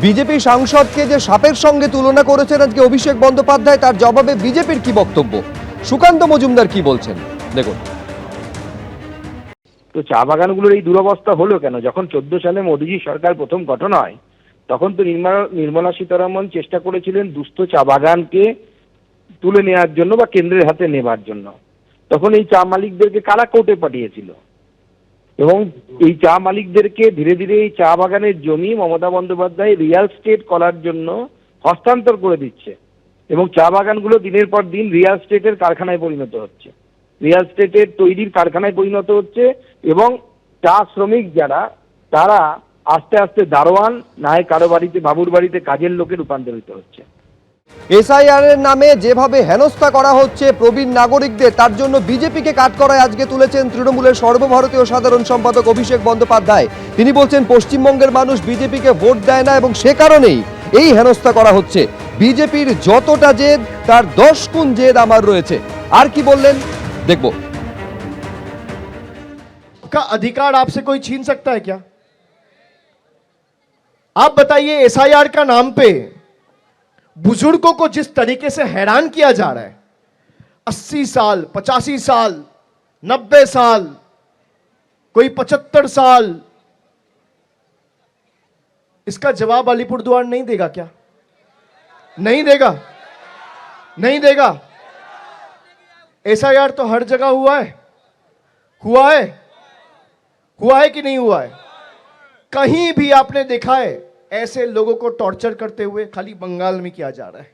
BJP সাংসদকে যে সাপের সঙ্গে তুলনা করেছেন আজকে অভিষেক বন্দ্যোপাধ্যায়, তার জবাবে বিজেপির কি বক্তব্য, সুকান্ত মজুমদার কি বলছেন দেখুন। তো চা বাগানগুলোর এই দুরবস্থা হলো কেন? যখন 14 সালে মোদীজি সরকার প্রথম গঠন হয়, তখন তো নির্মলা সীতারামন চেষ্টা করেছিলেন দুস্থ চা বাগানকে তুলে নেওয়ার জন্য বা কেন্দ্রের হাতে নেবার জন্য। তখন এই চা মালিকদেরকে কারা কোর্টে পাঠিয়েছিল, এবং এই চা মালিকদেরকে ধীরে ধীরে এই চা বাগানের জমি মমতা বন্দ্যোপাধ্যায় রিয়েল স্টেট করার জন্য হস্তান্তর করে দিচ্ছে, এবং চা বাগানগুলো দিনের পর দিন রিয়েল স্টেটের কারখানায় পরিণত হচ্ছে, রিয়েল স্টেটের তৈরির কারখানায় পরিণত হচ্ছে, এবং চা শ্রমিক যারা তারা আস্তে আস্তে দারোয়ান না হয় কারো বাড়িতে বাবুর বাড়িতে কাজের লোকে রূপান্তরিত হচ্ছে। এসআইআর এর নামে যেভাবে হেনস্থা করা হচ্ছে প্রবীণ নাগরিকদের, তার জন্য বিজেপিকে কাঠগড়ায় আজকে তুলেছেন তৃণমূলের সর্বভারতীয় সাধারণ সম্পাদক অভিষেক বন্দ্যোপাধ্যায়। তিনি বলছেন পশ্চিমবঙ্গের মানুষ বিজেপিকে ভোট দেয় না এবং সে কারণেই এই হেনস্থা করা হচ্ছে। বিজেপির যতটা জেদ তার 10 গুণ জেদ আমার রয়েছে। আর কি বললেন দেখব। का अधिकार आपसे कोई छीन सकता है क्या? आप बताइए, एसआईआर का नाम पे बुजुर्गों को जिस तरीके से हैरान किया जा रहा है, 80 साल, 85 साल, 90 साल, कोई 75 साल, इसका जवाब अलीपुरद्वार नहीं देगा क्या? नहीं देगा, नहीं देगा। एसआईआर तो हर जगह हुआ है, हुआ है, हुआ है कि नहीं हुआ है? कहीं भी आपने देखा है ऐसे लोगों को टॉर्चर करते हुए? खाली बंगाल में किया जा रहा है,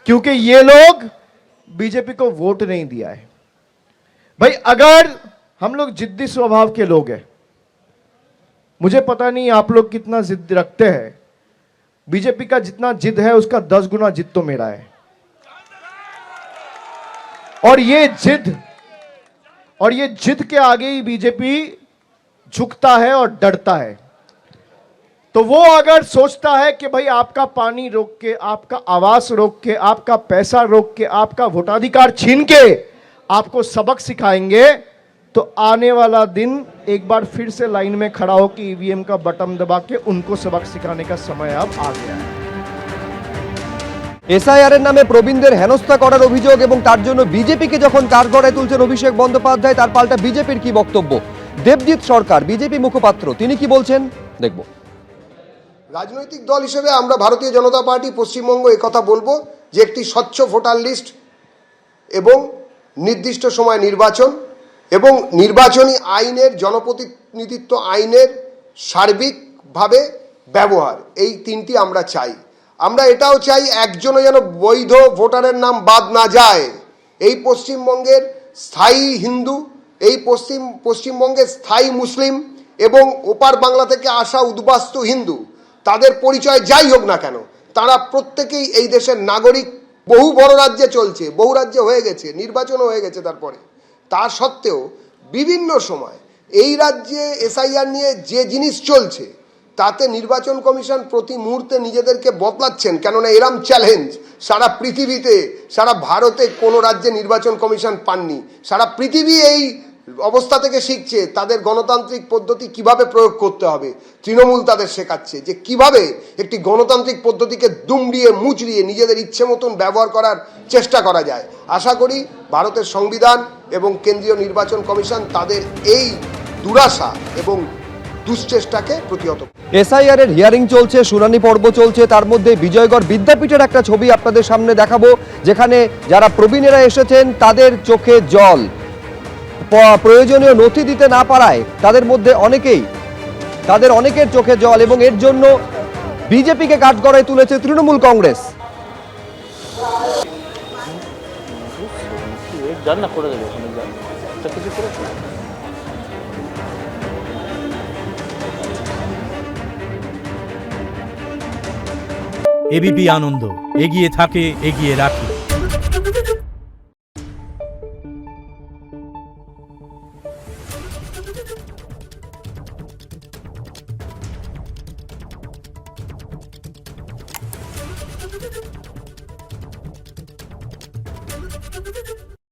क्योंकि ये लोग बीजेपी को वोट नहीं दिया है। भाई अगर हम लोग जिद्दी स्वभाव के लोग हैं, मुझे पता नहीं आप लोग कितना जिद रखते हैं, बीजेपी का जितना जिद है उसका 10 गुना जिद तो मेरा है। और ये जिद के आगे ही बीजेपी झुकता है और डरता है। तो वो अगर सोचता है कि भाई आपका पानी रोक के, आपका आवास रोक के, आपका पैसा रोक के, आपका वोटाधिकार छीन के आपको सबक सिखाएंगे, तो आने वाला दिन एक बार फिर से लाइन में खड़ा हो कि ईवीएम का बटन दबा के उनको सबक सिखाने का समय अब आ गया है। এসআইআর এর নামে প্রবীণদের হেনস্থা করার অভিযোগ এবং তার জন্য বিজেপিকে যখন কাঠগড়ায় তুলছেন অভিষেক বন্দ্যোপাধ্যায়, তার পাল্টা বিজেপির কি বক্তব্য। দেবজিৎ সরকার বিজেপি মুখপাত্র, তিনি কি বলছেন দেখব। রাজনৈতিক দল হিসেবে আমরা ভারতীয় জনতা পার্টি পশ্চিমবঙ্গ কথা বলবো যে একটি স্বচ্ছ ভোটার লিস্ট এবং নির্দিষ্ট সময় নির্বাচন এবং নির্বাচনী আইনের, জনপ্রতিনিধিত্ব আইনের সার্বিকভাবে ব্যবহার, এই তিনটি আমরা চাই। আমরা এটাও চাই একজনও যেন বৈধ ভোটারের নাম বাদ না যায়। এই পশ্চিমবঙ্গের স্থায়ী হিন্দু, এই পশ্চিমবঙ্গের স্থায়ী মুসলিম এবং ওপার বাংলা থেকে আসা উদ্বাস্তু হিন্দু, তাদের পরিচয় যাই হোক না কেন, তারা প্রত্যেকেই এই দেশের নাগরিক। বহু বড় রাজ্যে চলছে, বহু রাজ্যে হয়ে গেছে, নির্বাচনও হয়ে গেছে তারপরে। তা সত্ত্বেও বিভিন্ন সময় এই রাজ্যে এসআইআর নিয়ে যে জিনিস চলছে, তাতে নির্বাচন কমিশন প্রতি মুহূর্তে নিজেদেরকে বদলাচ্ছেন, কেননা এরম চ্যালেঞ্জ সারা পৃথিবীতে, সারা ভারতে কোনো রাজ্যে নির্বাচন কমিশন পাননি। সারা পৃথিবী এই অবস্থা থেকে শিখছে তাদের গণতান্ত্রিক পদ্ধতি কিভাবে প্রয়োগ করতে হবে। তৃণমূল তাদের শেখাচ্ছে যে কিভাবে একটি গণতান্ত্রিক পদ্ধতিকে দুমড়িয়ে মুচড়িয়ে নিজেদের ইচ্ছে মতন ব্যবহার করার চেষ্টা করা যায়। আশা করি ভারতের সংবিধান এবং কেন্দ্রীয় নির্বাচন কমিশন তাদের এই দুরাশা এবং দুশ্চেষ্টাকে প্রতিহত। এসআইআর এর হিয়ারিং চলছে, শুনানি পর্ব চলছে, তার মধ্যে বিজয়গড় বিদ্যাপীঠের একটা ছবি আপনাদের সামনে দেখাবো, যেখানে যারা প্রবীণেরা এসেছেন তাদের চোখে জল। প্রয়োজনীয় নথি দিতে না পারায় তাদের অনেকের চোখে জল, এবং এর জন্য বিজেপিকে কাঠগড়ায় তুলেছে তৃণমূল কংগ্রেস। এবিপি আনন্দ, এগিয়ে থাকে, এগিয়ে রাখে।